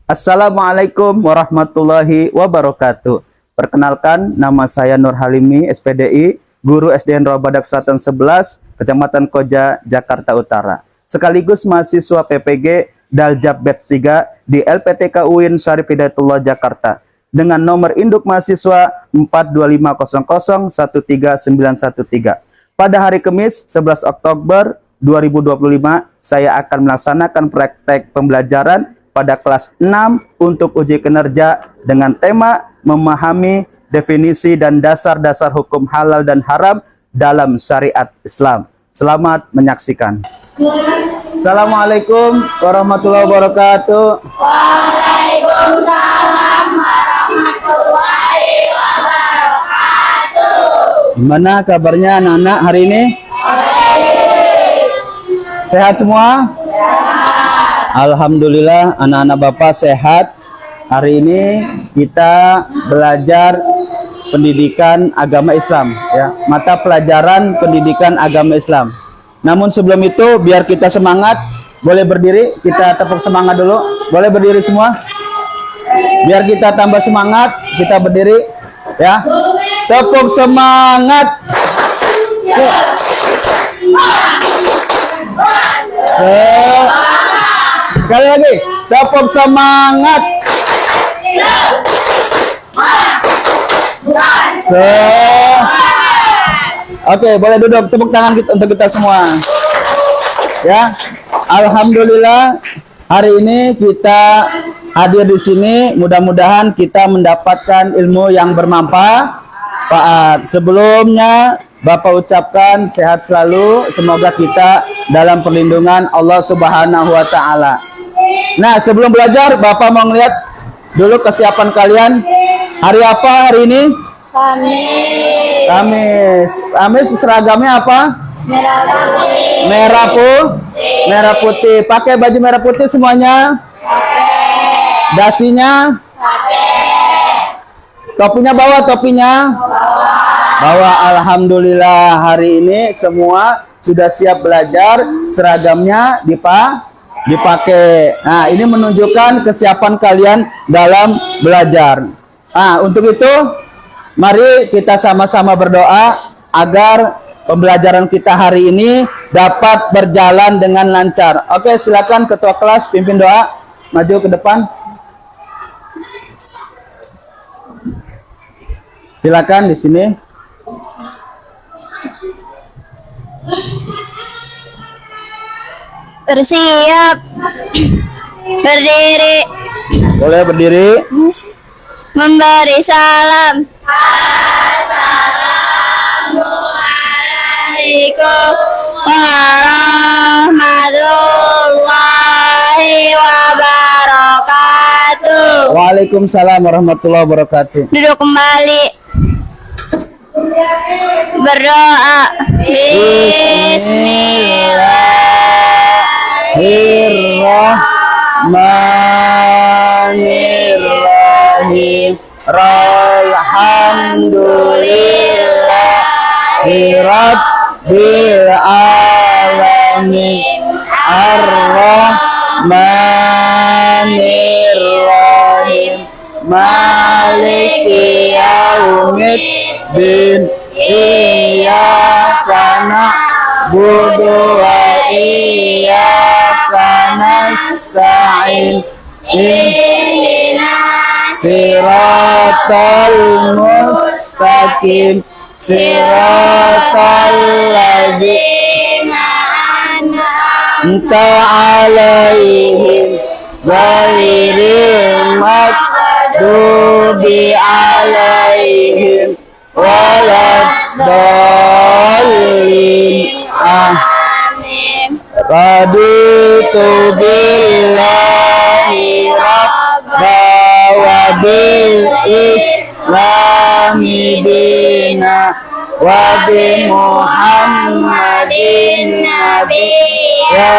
Assalamualaikum warahmatullahi wabarakatuh. Perkenalkan, nama saya Nur Halimi, SPDI, Guru SDN Rawabadak Selatan 11, Kecamatan Koja, Jakarta Utara. Sekaligus mahasiswa PPG Daljab Batch 3 di LPTK UIN Syarif Hidayatullah Jakarta. Dengan nomor induk mahasiswa 42500139913. Pada hari Kamis 11 Oktober 2025, saya akan melaksanakan praktek pembelajaran pada kelas 6 untuk uji kinerja dengan tema memahami definisi dan dasar-dasar hukum halal dan haram dalam syariat Islam. Selamat menyaksikan. Assalamualaikum warahmatullahi wabarakatuh. Waalaikumsalam warahmatullahi wabarakatuh. Gimana kabarnya anak-anak hari ini? Sehat semua? Alhamdulillah anak-anak Bapak sehat. Hari ini kita belajar pendidikan agama Islam ya, mata pelajaran pendidikan agama Islam. Namun sebelum itu biar kita semangat, boleh berdiri, kita tepuk semangat dulu. Boleh berdiri semua? Biar kita tambah semangat, kita berdiri ya. Tepuk semangat. Sekali lagi, tepuk semangat. Oke, boleh duduk. Tepuk tangan kita untuk kita semua. Ya, alhamdulillah hari ini kita hadir di sini. Mudah-mudahan kita mendapatkan ilmu yang bermanfaat. Sebelumnya, Bapak ucapkan sehat selalu. Semoga kita dalam perlindungan Allah Subhanahu wa Ta'ala. Nah, sebelum belajar, Bapak mau ngeliat dulu kesiapan kalian. Hari apa hari ini? Kamis. Kamis seragamnya apa? Merah putih. Merah putih. Pakai baju merah putih semuanya? Dasinya? Topinya bawa, topinya? Bawa. Alhamdulillah hari ini semua sudah siap belajar, seragamnya dipakai. Nah, ini menunjukkan kesiapan kalian dalam belajar. Nah, untuk itu mari kita sama-sama berdoa agar pembelajaran kita hari ini dapat berjalan dengan lancar. Oke, silakan ketua kelas pimpin doa, maju ke depan. Silakan di sini. Bersiap. Berdiri. Boleh berdiri. Memberi salam. Assalamualaikum warahmatullahi wabarakatuh. Waalaikumsalam warahmatullahi wabarakatuh. Duduk kembali. Berdoa. Bismillahirrahmanirrahim. Alhamdulillahi rabbil alamin. Ar-Rahmanirrahim. Maliki yaumiddin. Iyyaka na'budu wa iyyaka nasta'in. Ihdinas siratal mustaqim. Siratal ladzina an'amta 'alaihim ghairil maghdubi 'alaihim waladdallin. Amin. Raditu billahi rabba wa bil islami dina wa bi Muhammadin nabiyya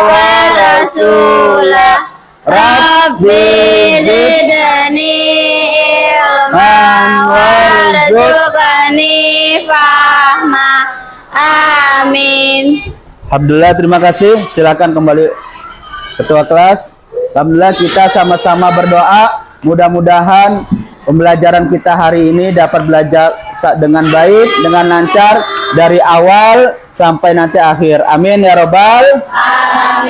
wa rasulah. Rabbi zidni ilman warzuqni fahma. Amin. Alhamdulillah, terima kasih. Silakan kembali ketua kelas. Alhamdulillah kita sama-sama berdoa. Mudah-mudahan pembelajaran kita hari ini dapat belajar dengan baik, dengan lancar dari awal sampai nanti akhir. Amin ya robbal.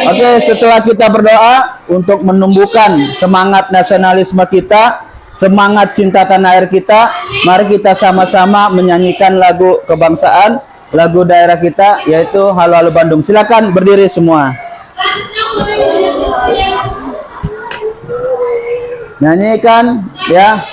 Oke, setelah kita berdoa untuk menumbuhkan semangat nasionalisme kita, semangat cinta tanah air kita, mari kita sama-sama menyanyikan lagu kebangsaan, lagu daerah kita, yaitu Halo Halo Bandung. Silakan berdiri semua. Nyanyikan ya.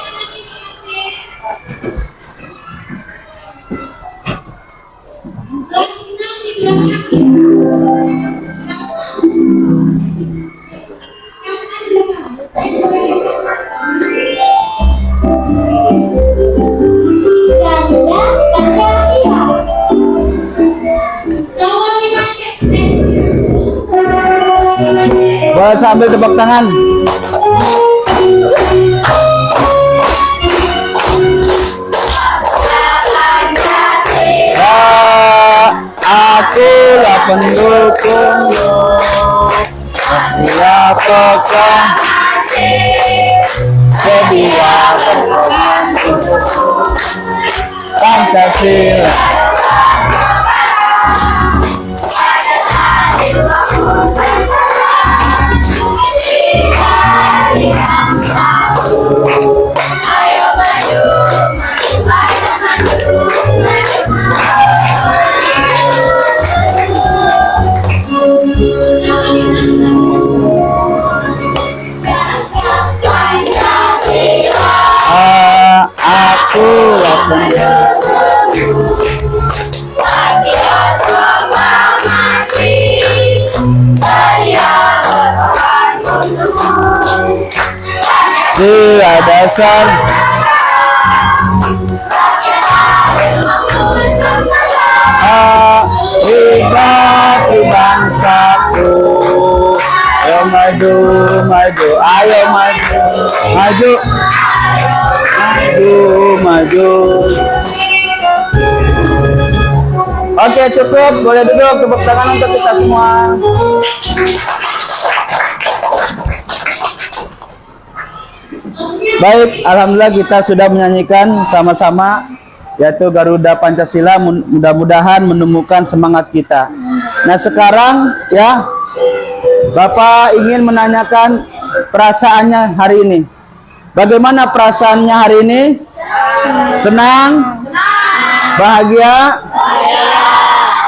Boleh sambil tepuk tangan. Akulah pendukungmu, setia kokoh, sedia temanku, Pancasila. Akulah pendukungmu, sila dasar hidup bangsaku. Ayo maju, maju, ayo maju, maju, maju, maju. Oke, cukup, boleh duduk. Tepuk tangan untuk kita semua. Baik, alhamdulillah kita sudah menyanyikan sama-sama, yaitu Garuda Pancasila. Mudah-mudahan menemukan semangat kita. Nah sekarang ya, Bapak ingin menanyakan perasaannya hari ini. Bagaimana perasaannya hari ini? Senang? Bahagia?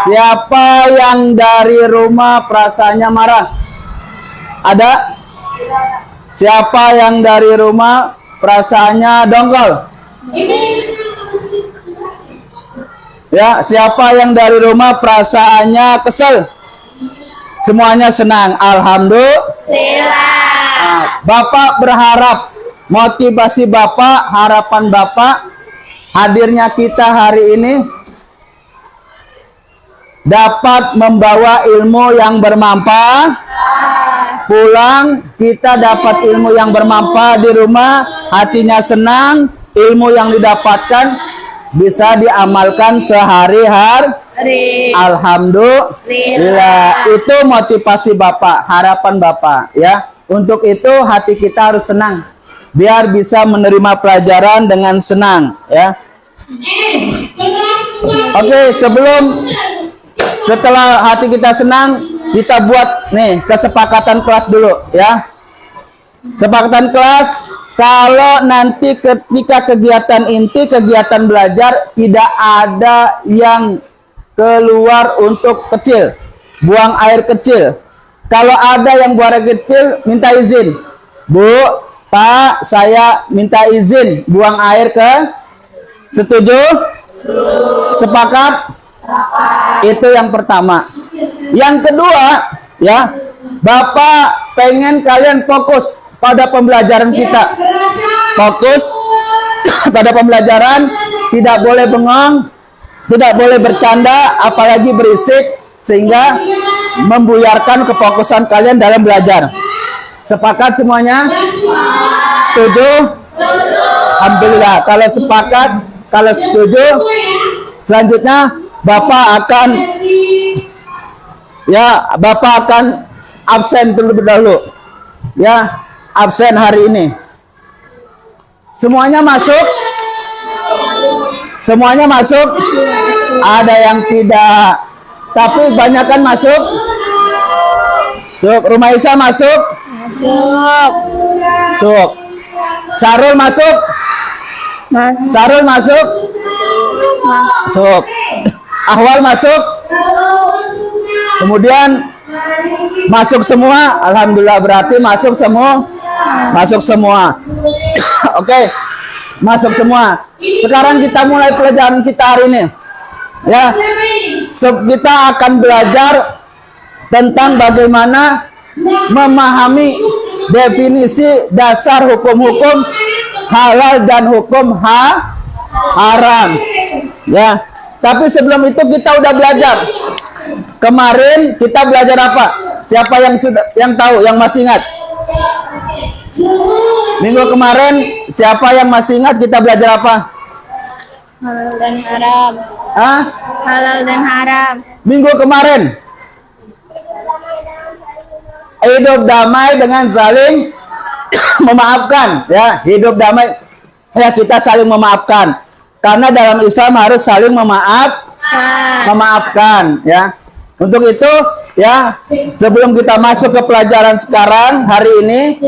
Siapa yang dari rumah perasaannya marah? Ada? Siapa yang dari rumah perasaannya dongkol? Ya, siapa yang dari rumah perasaannya kesel? Semuanya senang. Alhamdulillah. Bapak berharap, motivasi Bapak, harapan Bapak, hadirnya kita hari ini dapat membawa ilmu yang bermanfaat. Pulang kita dapat ilmu yang bermanfaat di rumah, hatinya senang, ilmu yang didapatkan bisa diamalkan sehari-hari. Alhamdulillah. Itu motivasi Bapak, harapan Bapak ya. Untuk itu hati kita harus senang, biar bisa menerima pelajaran dengan senang ya. Oke, setelah hati kita senang, kita buat nih kesepakatan kelas dulu ya. Sepakatan kelas, kalau nanti ketika kegiatan inti, kegiatan belajar, tidak ada yang keluar untuk kecil, buang air kecil. Kalau ada yang buang air kecil, minta izin. Bu, Pak, saya minta izin buang air ke. Setuju? Sepakat? Itu yang pertama. Yang kedua, ya, Bapak pengen kalian fokus pada pembelajaran kita. Fokus pada pembelajaran, tidak boleh bengong, tidak boleh bercanda, apalagi berisik, sehingga membuyarkan kefokusan kalian dalam belajar. Sepakat semuanya? Setuju? Alhamdulillah. Kalau sepakat, kalau setuju, selanjutnya Bapak akan absen terlebih dahulu. ya absen hari ini? Semuanya masuk? Semuanya masuk? Ada yang tidak, tapi banyakkan masuk? Rumaisa masuk? Masuk. Masuk. Sarul masuk? Sarul masuk? Masuk. Ahwal masuk? Kemudian masuk semua? Alhamdulillah, berarti masuk semua? Masuk semua. Oke. Masuk semua. Sekarang kita mulai pelajaran kita hari ini. Ya. Kita akan belajar tentang bagaimana memahami definisi dasar hukum-hukum halal dan hukum haram. Ya. Tapi sebelum itu kita udah belajar. Kemarin kita belajar apa? Siapa yang tahu, yang masih ingat? Minggu kemarin siapa yang masih ingat kita belajar apa? Halal dan haram. Hah? Halal dan haram. Minggu kemarin hidup damai dengan saling memaafkan, ya. Hidup damai, ya, kita saling memaafkan. Karena dalam Islam harus saling memaafkan, ya. Untuk itu, ya, sebelum kita masuk ke pelajaran sekarang hari ini,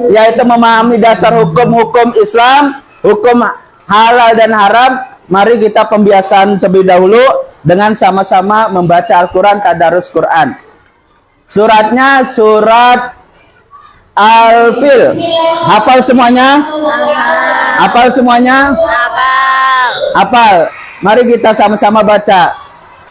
yaitu memahami dasar hukum-hukum Islam, hukum halal dan haram, mari kita pembiasaan terlebih dahulu dengan sama-sama membaca Al-Quran, tadarus Quran. Suratnya surat Al-Fil. Hafal semuanya? Hafal semuanya? Hafal. Mari kita sama-sama baca.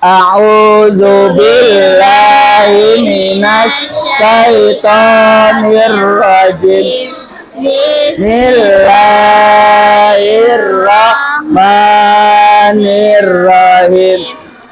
A'udzu billahi minasy syaithanir rajim. Bismillahirrahmanirrahim.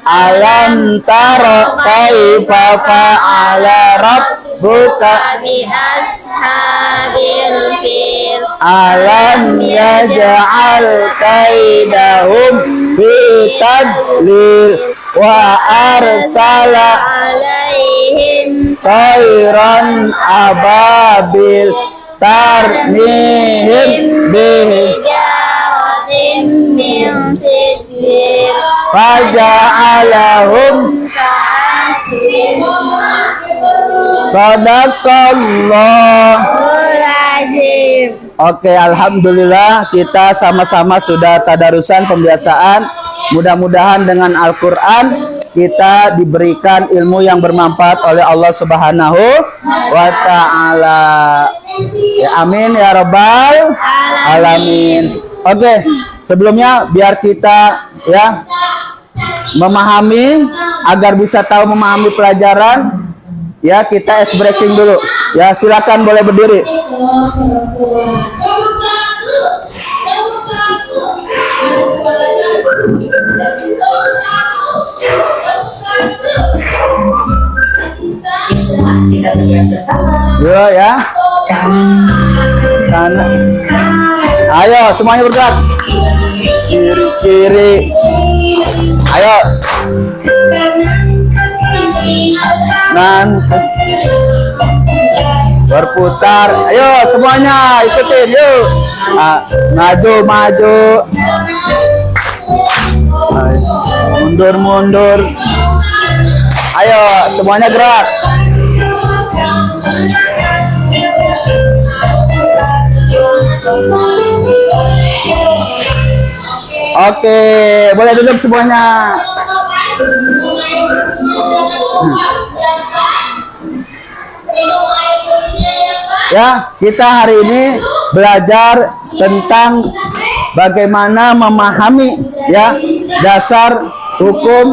Alam tara kaifa fa'ala rabbuka bi ashabil fil. alam yaj'al kaidahum fi tadlil wa arsala alaihim khairan ababil tarmihim bihi jaratin min sijil faja'alahum ka'asrin sadaqallah. azim. Oke, alhamdulillah kita sama-sama sudah tadarusan pembiasaan. Mudah-mudahan dengan Al-Quran kita diberikan ilmu yang bermanfaat oleh Allah Subhanahu wa Ta'ala. Ya, amin ya Rabbal alamin. Oke, sebelumnya biar kita, ya, memahami, agar bisa tahu memahami pelajaran, ya, kita ice breaking dulu. Ya, silakan boleh berdiri. Kita bergerak bersama. Yo, ya. Sana. Ayo, semuanya bergerak. Kiri, kiri. Ayo. Berputar. Ayo, semuanya ikutin. Yuk. Maju, maju. Mundur, mundur. Ayo, semuanya gerak. Oke, boleh duduk semuanya. Ya, kita hari ini belajar tentang bagaimana memahami, ya, dasar hukum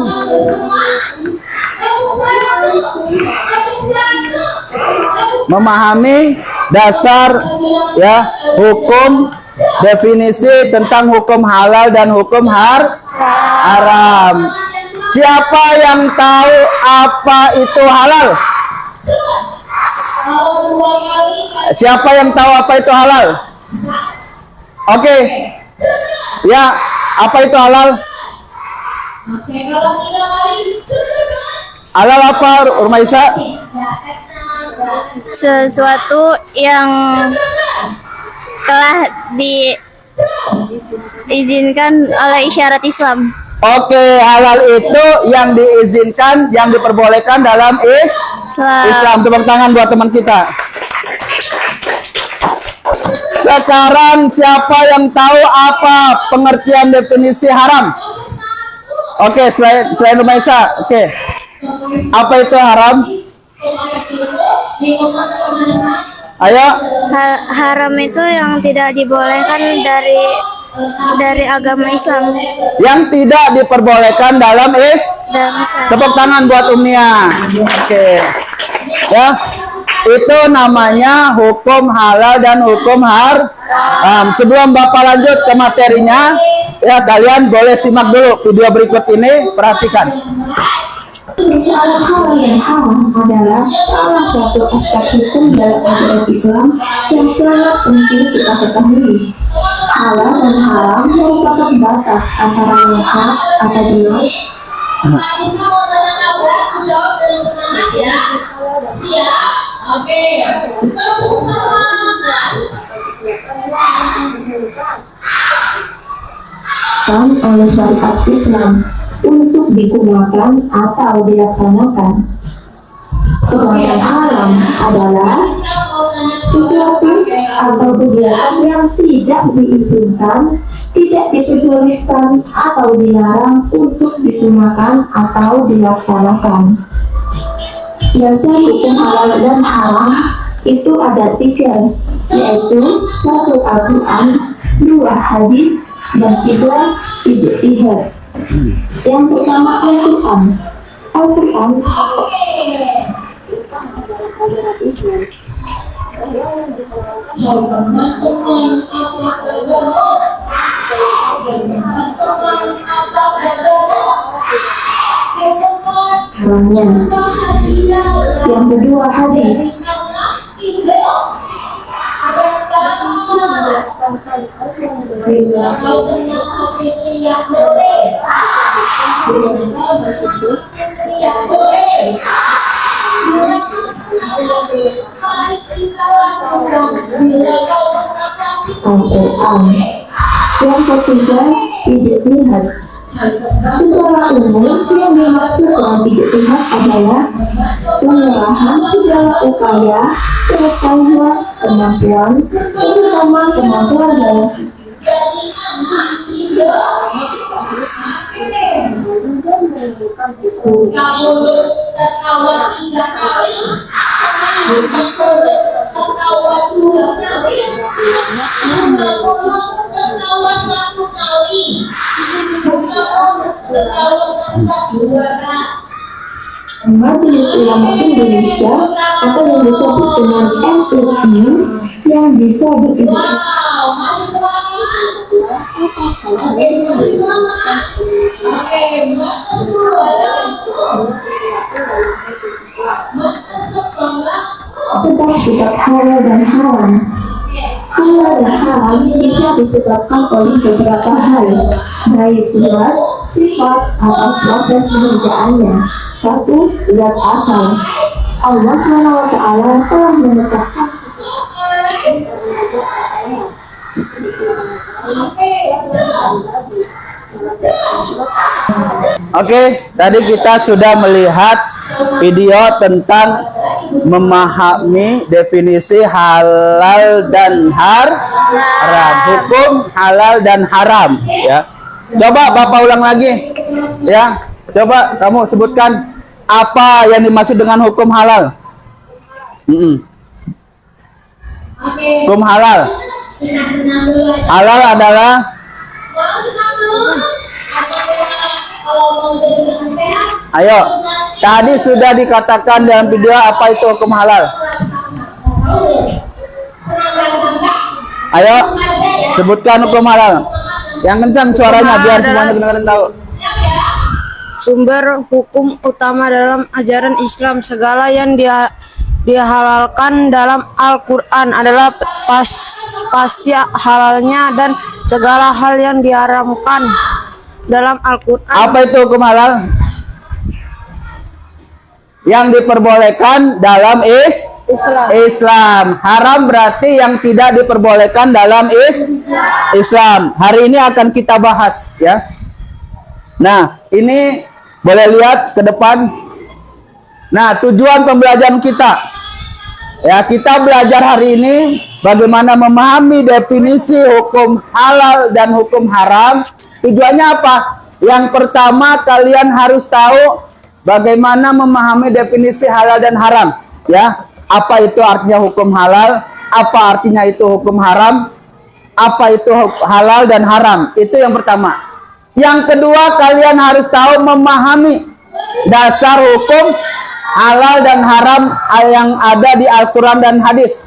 ya, hukum definisi tentang hukum halal dan hukum haram. Siapa yang tahu apa itu halal? Siapa yang tahu apa itu halal? Oke. Ya, apa itu halal? Halal apa, Urmaisa? sesuatu yang telah diizinkan oleh isyarat Islam. Oke, halal itu yang diizinkan, yang diperbolehkan dalam Islam. Tepuk tangan buat teman kita. Sekarang siapa yang tahu apa pengertian definisi haram? Oke, selain Rumaisa. Oke. Apa itu haram? Ayo. Haram itu yang tidak dibolehkan dari agama Islam. Yang tidak diperbolehkan dalam Dalam Islam. Tepuk tangan buat Umnia. Oke. Ya. Itu namanya hukum halal dan hukum haram. Sebelum Bapak lanjut ke materinya, ya kalian boleh simak dulu video berikut ini, perhatikan. Persoalan halal dan haram adalah salah satu aspek hukum dalam ajaran Islam yang sangat penting kita ketahui. Halal dan haram merupakan batas antara yang hak atau benar. Oleh syariat Islam untuk digunakan atau dilaksanakan. Sedangkan haram adalah sesuatu atau kegiatan yang tidak diizinkan, tidak diperbolehkan atau dilarang untuk digunakan atau dilaksanakan. Dasar hukum halal dan haram itu ada 3, yaitu 1 Al-Quran, 2 hadis, dan 3 ijtihad. Yang pertama Al-Quran. Al-Quran Islam. Haramnya. Yang kedua hadis. Al-Quran. Yang ketiga ijtihad. Secara umum yang dimaksud dalam ijtihad adalah pengerahan segala upaya, pengetahuan, kemampuan, terutama kemampuan dalam Majelis Ulama Indonesia atau yang disebut dengan MUI yang bisa berpihak tentang sifat halal dan haram. Halal dan haram bisa disebabkan oleh beberapa hal, baik zat, sifat, atau proses pengerjaannya. 1. Zat asal. Allah SWT telah menetapkan zat asalnya. Oke, tadi kita sudah melihat video tentang memahami definisi halal dan haram, hukum halal dan haram, ya. Coba Bapak ulang lagi, ya. Coba kamu sebutkan apa yang dimaksud dengan hukum halal. Hukum halal. Halal adalah ayo, tadi sudah dikatakan dalam video apa itu hukum halal. Ayo, sebutkan hukum halal. Yang kencang suaranya biar semuanya benar-benar tahu. Sumber hukum utama dalam ajaran Islam. Segala yang dihalalkan dalam Al-Quran adalah pasti halalnya, dan segala hal yang diharamkan dalam Al-Quran. Apa itu hukum halal? Yang diperbolehkan dalam Islam. Haram berarti yang tidak diperbolehkan dalam Islam. Hari ini akan kita bahas ya. Nah, ini boleh lihat ke depan. Nah, tujuan pembelajaran kita. Ya, kita belajar hari ini bagaimana memahami definisi hukum halal dan hukum haram. Tujuannya apa? Yang pertama, kalian harus tahu bagaimana memahami definisi halal dan haram, ya. Apa itu artinya hukum halal? Apa artinya itu hukum haram? Apa itu halal dan haram? Itu yang pertama. Yang kedua, kalian harus tahu memahami dasar hukum halal dan haram yang ada di Al-Quran dan hadis.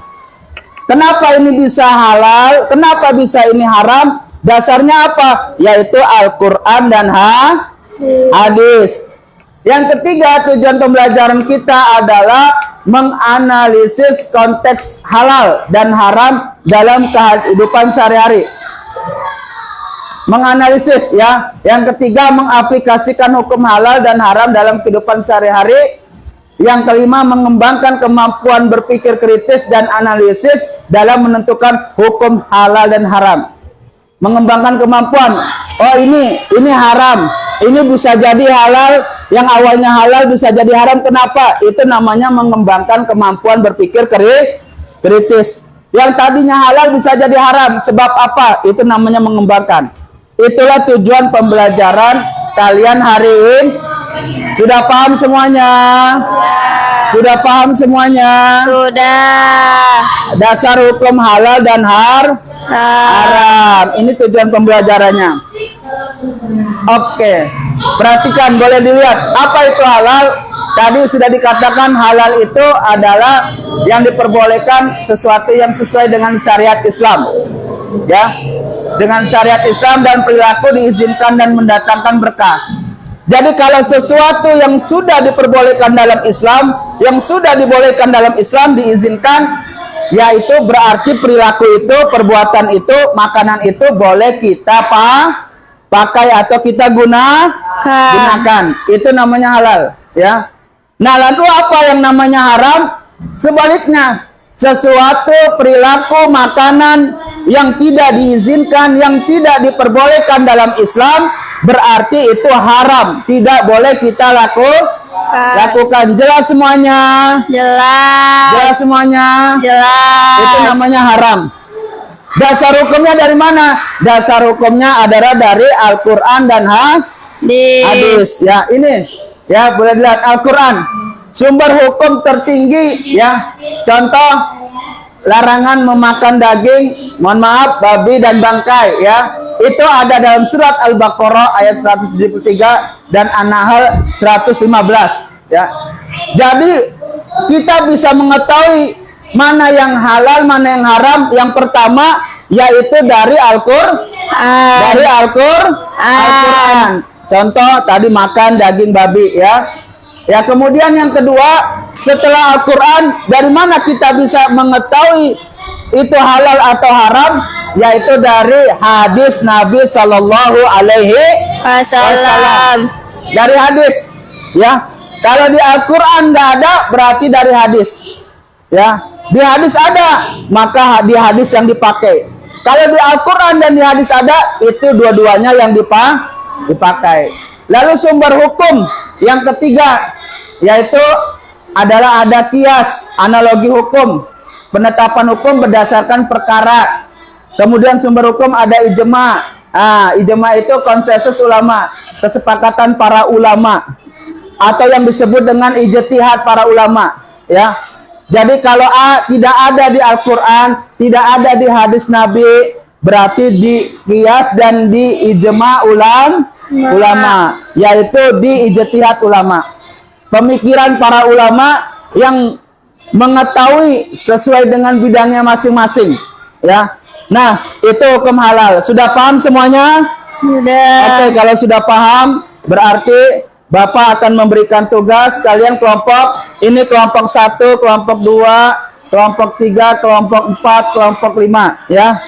Kenapa ini bisa halal? Kenapa bisa ini haram? Dasarnya apa? Yaitu Al-Quran dan hadis. Yang ketiga, tujuan pembelajaran kita adalah menganalisis konteks halal dan haram dalam kehidupan sehari-hari. Menganalisis ya. Yang ketiga, mengaplikasikan hukum halal dan haram dalam kehidupan sehari-hari. Yang kelima, mengembangkan kemampuan berpikir kritis dan analisis dalam menentukan hukum halal dan haram. Mengembangkan kemampuan. Oh, ini haram. Ini bisa jadi halal. Yang awalnya halal bisa jadi haram. Kenapa? Itu namanya mengembangkan kemampuan berpikir kritis. Yang tadinya halal bisa jadi haram. Sebab apa? Itu namanya mengembangkan. Itulah tujuan pembelajaran kalian hari ini. Sudah paham semuanya? Sudah paham semuanya? Sudah. Dasar hukum halal dan haram. Ini tujuan pembelajarannya. Oke. Perhatikan, boleh dilihat. Apa itu halal? Tadi sudah dikatakan halal itu adalah yang diperbolehkan sesuatu yang sesuai dengan syariat Islam. Ya. Dengan syariat Islam dan perilaku diizinkan dan mendatangkan berkah. Jadi kalau sesuatu yang sudah diperbolehkan dalam Islam, yang sudah dibolehkan dalam Islam diizinkan, yaitu berarti perilaku itu, perbuatan itu, makanan itu boleh kita pakai atau kita gunakan. Itu namanya halal, ya. Nah, lalu apa yang namanya haram? Sebaliknya, sesuatu perilaku makanan yang tidak diizinkan, yang tidak diperbolehkan dalam Islam, berarti itu haram, tidak boleh kita lakukan. Jelas semuanya? Jelas semuanya? Jelas. Itu namanya haram. Dasar hukumnya dari mana? Dasar hukumnya adalah dari Al-Quran dan hadis. Ya, ini ya, boleh dilihat Al-Quran. Sumber hukum tertinggi ya. Contoh, larangan memakan daging, mohon maaf, babi dan bangkai ya. Itu ada dalam surat Al-Baqarah ayat 173 dan An-Nahl 115 ya. Jadi kita bisa mengetahui mana yang halal, mana yang haram. Yang pertama yaitu dari Al-Quran. Contoh tadi makan daging babi ya. Ya, kemudian yang kedua, setelah Al-Quran, dari mana kita bisa mengetahui itu halal atau haram? Yaitu dari hadis Nabi Sallallahu Alaihi Wasallam. Dari hadis, ya. Kalau di Al-Quran nggak ada, berarti dari hadis, ya. Di hadis ada, maka di hadis yang dipakai. Kalau di Al-Quran dan di hadis ada, itu dua-duanya yang dipakai. Lalu sumber hukum yang ketiga, yaitu adalah ada kias, analogi hukum, penetapan hukum berdasarkan perkara. Kemudian sumber hukum ada ijma. Ijma itu konsensus ulama, kesepakatan para ulama, atau yang disebut dengan ijtihad para ulama, ya. Jadi kalau tidak ada di Al-Quran, tidak ada di hadis Nabi, berarti di qiyas dan di ijma ulama, yaitu di ijtihad ulama. Pemikiran para ulama yang mengetahui sesuai dengan bidangnya masing-masing, ya. Nah, itu hukum halal. Sudah paham semuanya? Sudah. Oke, kalau sudah paham, berarti Bapak akan memberikan tugas kalian kelompok. Ini kelompok 1, kelompok 2, kelompok 3, kelompok 4, kelompok 5, ya.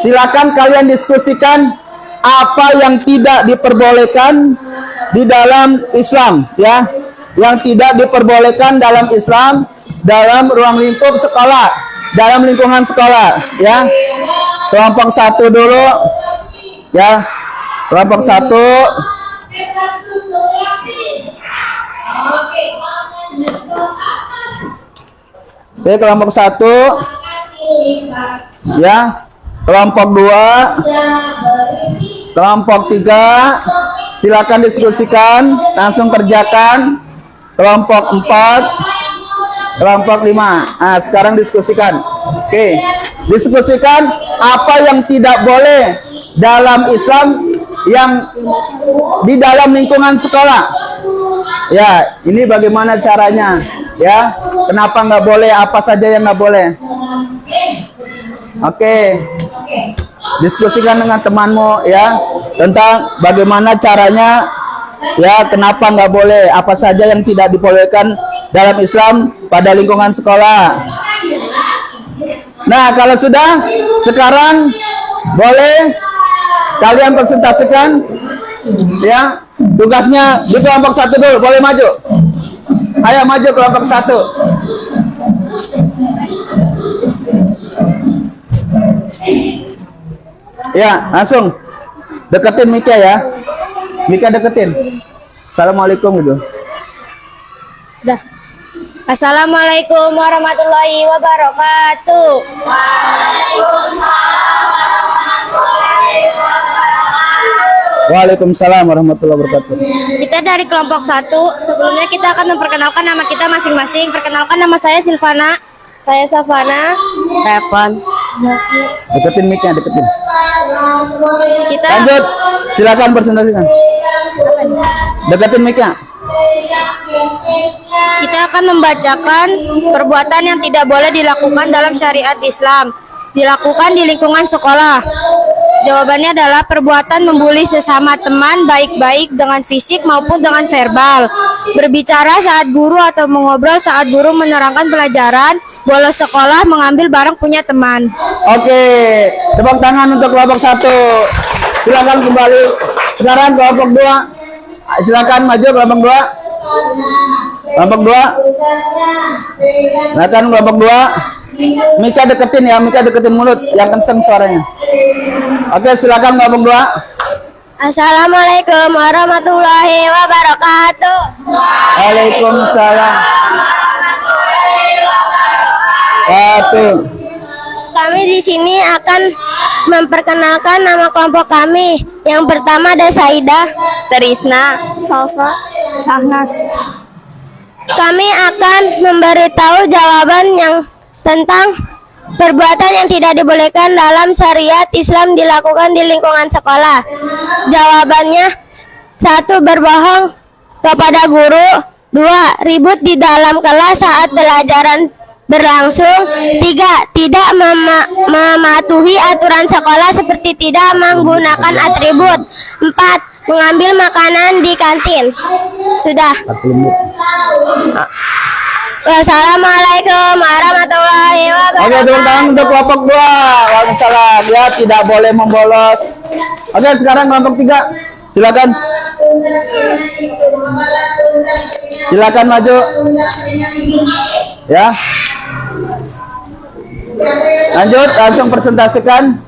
Silakan kalian diskusikan apa yang tidak diperbolehkan di dalam Islam, ya. Yang tidak diperbolehkan dalam Islam, dalam ruang lingkup sekolah, dalam lingkungan sekolah, ya. Kelompok 1 dulu, ya. Kelompok 1. Oke, kelompok 1, ya. Kelompok 2, kelompok 3, silakan diskusikan, langsung kerjakan. Kelompok 4, kelompok 5. Nah, sekarang diskusikan. Oke, diskusikan apa yang tidak boleh dalam Islam yang di dalam lingkungan sekolah. Ya, ini bagaimana caranya? Ya, kenapa nggak boleh? Apa saja yang nggak boleh? Oke, diskusikan dengan temanmu ya tentang bagaimana caranya. Ya, kenapa nggak boleh? Apa saja yang tidak dibolehkan dalam Islam pada lingkungan sekolah? Nah, kalau sudah, sekarang boleh kalian presentasikan. Ya, tugasnya di kelompok 1 dulu. Boleh maju? Ayo maju kelompok 1. Ya, langsung deketin Mika ya. Mika deketin. Assalamualaikum gitu. Dah. Assalamualaikum warahmatullahi wabarakatuh. Waalaikumsalam warahmatullahi wabarakatuh. Kita dari kelompok 1. Sebelumnya kita akan memperkenalkan nama kita masing-masing. Perkenalkan, nama saya Silvana. Saya Savana. Evan. Deketin mic-nya, deketin. Kita Lanjut. Silakan presentasikan. Deketin mic-nya. Kita akan membacakan perbuatan yang tidak boleh dilakukan dalam syariat Islam, dilakukan di lingkungan sekolah. Jawabannya adalah perbuatan membuli sesama teman, baik-baik dengan fisik maupun dengan verbal. Berbicara saat guru atau mengobrol saat guru menerangkan pelajaran, bolos sekolah, mengambil barang punya teman. Oke, tepuk tangan untuk kelompok 1. Silakan kembali. Sekarang kelompok 2. Silakan maju kelompok 2. Kelompok 2. Silakan kelompok 2. Mika deketin ya, Mika deketin mulut yang kenceng suaranya. Oke, silakan kelompok 2. Assalamualaikum warahmatullahi wabarakatuh. Waalaikumsalam. 1. Kami di sini akan memperkenalkan nama kelompok kami. Yang pertama ada Saidah, Trisna, Salsa, Sahnas. Kami akan memberitahu jawaban yang tentang perbuatan yang tidak dibolehkan dalam syariat Islam dilakukan di lingkungan sekolah. Jawabannya: 1. Berbohong kepada guru. 2. Ribut di dalam kelas saat pelajaran berlangsung. 3. Tidak mematuhi aturan sekolah seperti tidak menggunakan atribut. 4. Mengambil makanan di kantin. Sudah. Wassalamualaikum warahmatullahi wabarakatuh. Oke, tepuk tangan untuk kelompok 2. Waalaikumsalam. Ya, tidak boleh membolos. Oke, sekarang kelompok 3. Silakan. Silakan maju. Ya. Lanjut, langsung presentasikan.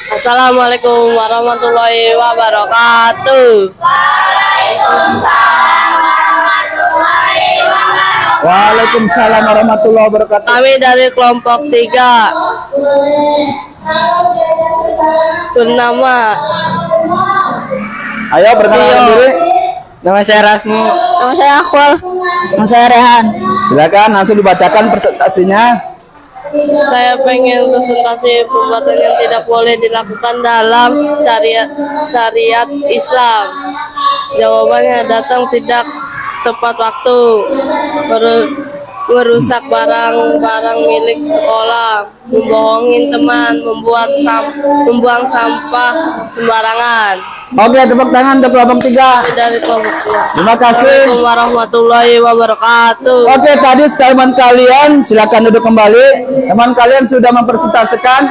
Assalamualaikum warahmatullahi wabarakatuh. Waalaikumsalam warahmatullahi wabarakatuh. Kami dari kelompok 3. Bernama Ayo perkenalkan diri. Nama saya Rasmu. Nama saya Akwal. Nama saya Rehan. Silakan langsung dibacakan presentasinya. Saya pengen presentasi perbuatan yang tidak boleh dilakukan dalam syariat Islam. Jawabannya: datang tidak tepat waktu, merusak barang-barang milik sekolah, membohongin teman, membuang sampah sembarangan. Oke, tepuk tangan untuk kelompok 3. Dari kelompok 3. Terima kasih. Assalamualaikum warahmatullahi wabarakatuh. Oke, tadi teman kalian silakan duduk kembali. Teman kalian sudah mempresentasikan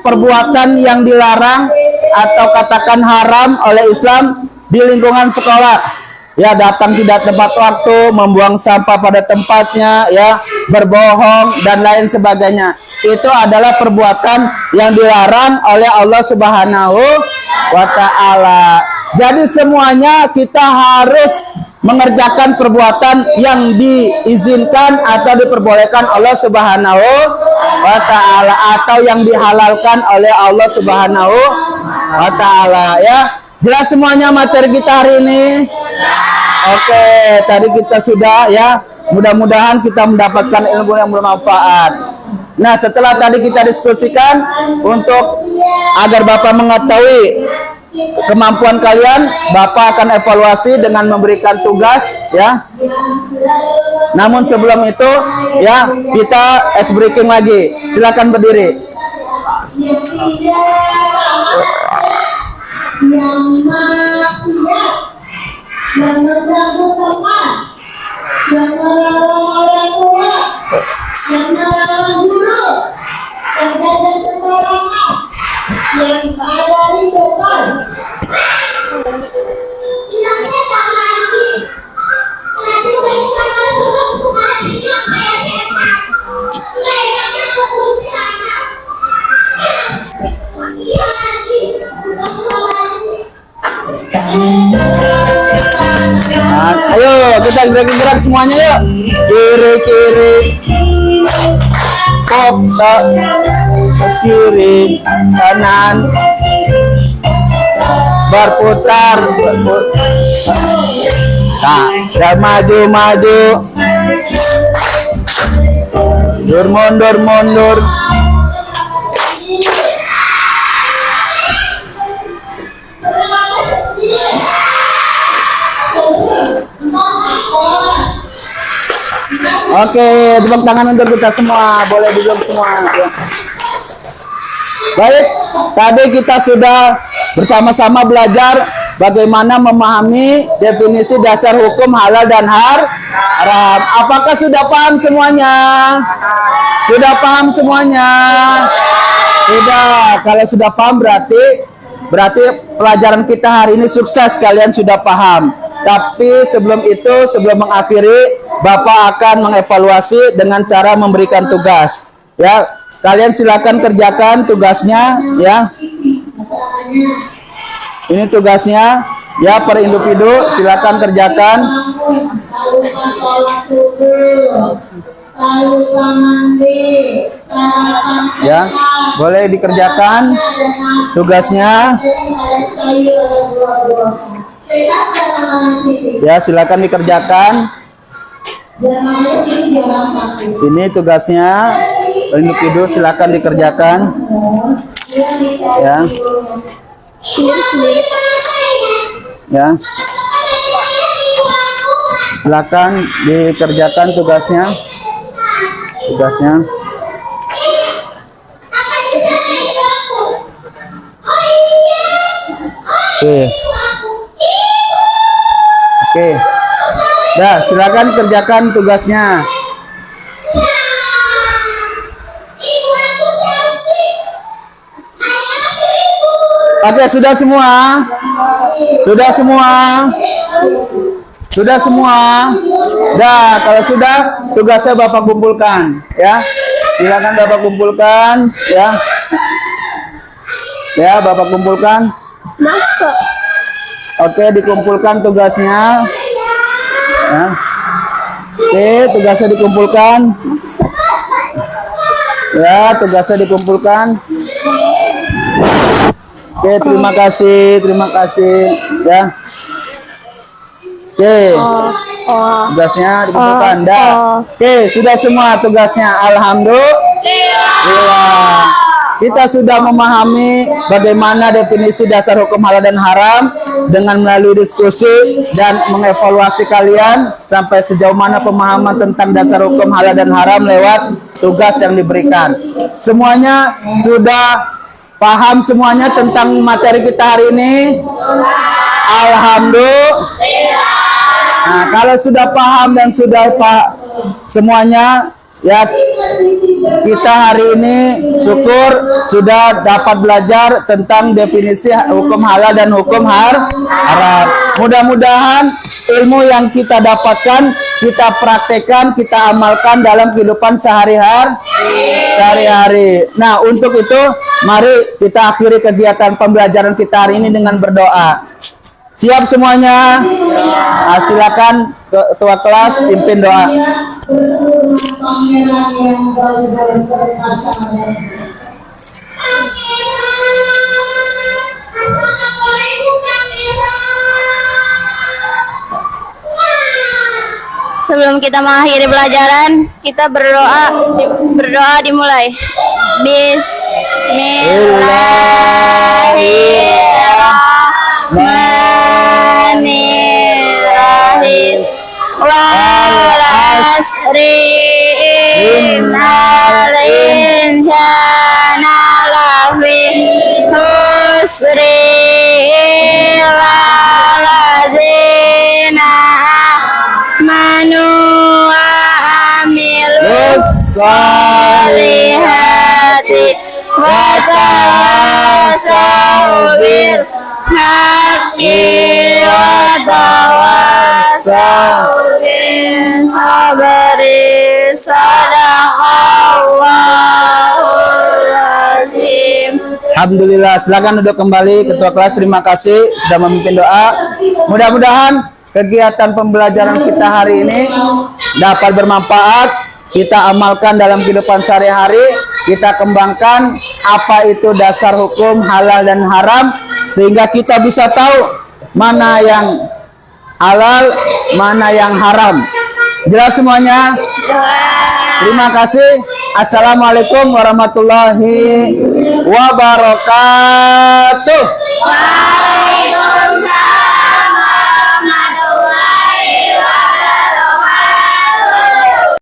perbuatan yang dilarang atau katakan haram oleh Islam di lingkungan sekolah. ya datang tidak tepat waktu, membuang sampah pada tempatnya, ya berbohong dan lain sebagainya. Itu adalah perbuatan yang dilarang oleh Allah Subhanahu wa Ta'ala. Jadi semuanya kita harus mengerjakan perbuatan yang diizinkan atau diperbolehkan Allah Subhanahu wa Ta'ala, atau yang dihalalkan oleh Allah Subhanahu wa Ta'ala, ya. Jelas semuanya materi kita hari ini? Oke, tadi kita sudah, ya. Mudah-mudahan kita mendapatkan ilmu yang bermanfaat. Nah, setelah tadi kita diskusikan untuk agar Bapak mengetahui kemampuan kalian, Bapak akan evaluasi dengan memberikan tugas, ya. Namun sebelum itu, ya, kita ice breaking lagi. Silakan berdiri. Yang maksiat, yang mengganggu teman, yang melawan orang tua, yang melawan guru, yang jajan sembarangan, yang ada di depan. Hilangnya tak lagi. Nanti bagaimana turun kemarin hilang kayak setan. Kayaknya kekunci anak. Iya lagi. Nah, ayo kita gerak-gerak semuanya yuk. Kiri kop kiri kanan berputar. Nah, saya maju mundur. Oke, tepuk tangan untuk kita semua. Boleh duduk semua, ya. Baik, tadi kita sudah bersama-sama belajar bagaimana memahami definisi dasar hukum halal dan haram. Apakah sudah paham semuanya? Sudah paham semuanya? Sudah. Kalau sudah paham berarti pelajaran kita hari ini sukses, kalian sudah paham. Tapi sebelum itu, sebelum mengakhiri, Bapak akan mengevaluasi dengan cara memberikan tugas. Ya, kalian silakan kerjakan tugasnya, ya. Ini tugasnya, ya, per individu silakan kerjakan. Ya, boleh dikerjakan tugasnya. Ya, silakan dikerjakan. Ini tugasnya individu, silakan dikerjakan. Ya. Ya. Silakan dikerjakan tugasnya. Oke. Dah, silakan kerjakan tugasnya. Oke, sudah semua? Dah, kalau sudah, tugasnya Bapak kumpulkan, ya. Silakan Bapak kumpulkan, ya. Ya, Bapak kumpulkan. Masuk. Oke, dikumpulkan tugasnya. Ya. Oke, tugasnya dikumpulkan. Ya, tugasnya dikumpulkan. Oke, terima kasih. Ya. Oke. Tugasnya dikumpulkan. Dah. Oke, sudah semua tugasnya. Alhamdulillah. Kita sudah memahami bagaimana definisi dasar hukum halal dan haram dengan melalui diskusi dan mengevaluasi kalian sampai sejauh mana pemahaman tentang dasar hukum halal dan haram lewat tugas yang diberikan. Semuanya sudah paham semuanya tentang materi kita hari ini? Alhamdulillah. Nah, kalau sudah paham dan sudah semuanya, Ya, kita hari ini syukur sudah dapat belajar tentang definisi hukum halal dan hukum haram. Mudah-mudahan ilmu yang kita dapatkan, kita praktekkan, kita amalkan dalam kehidupan sehari-hari. Nah, untuk itu mari kita akhiri kegiatan pembelajaran kita hari ini dengan berdoa. Siap semuanya? Silakan ketua kelas pimpin doa. Sebelum kita mengakhiri pelajaran, kita berdoa dimulai. Bismillahirrahmanirrahim. Wal asri innal insana lafi khusri illa allazina amanu wa amilus solihati wa tawasaw bil haqqi wa tawasaw bis sabri. Sadaqallahul azim. Alhamdulillah, silakan duduk kembali ketua kelas. Terima kasih sudah memimpin doa. Mudah-mudahan kegiatan pembelajaran kita hari ini dapat bermanfaat, kita amalkan dalam kehidupan sehari-hari, kita kembangkan apa itu dasar hukum halal dan haram, sehingga kita bisa tahu mana yang halal, mana yang haram. Jelas semuanya? Terima kasih. Assalamualaikum warahmatullahi wabarakatuh. Waalaikumsalam.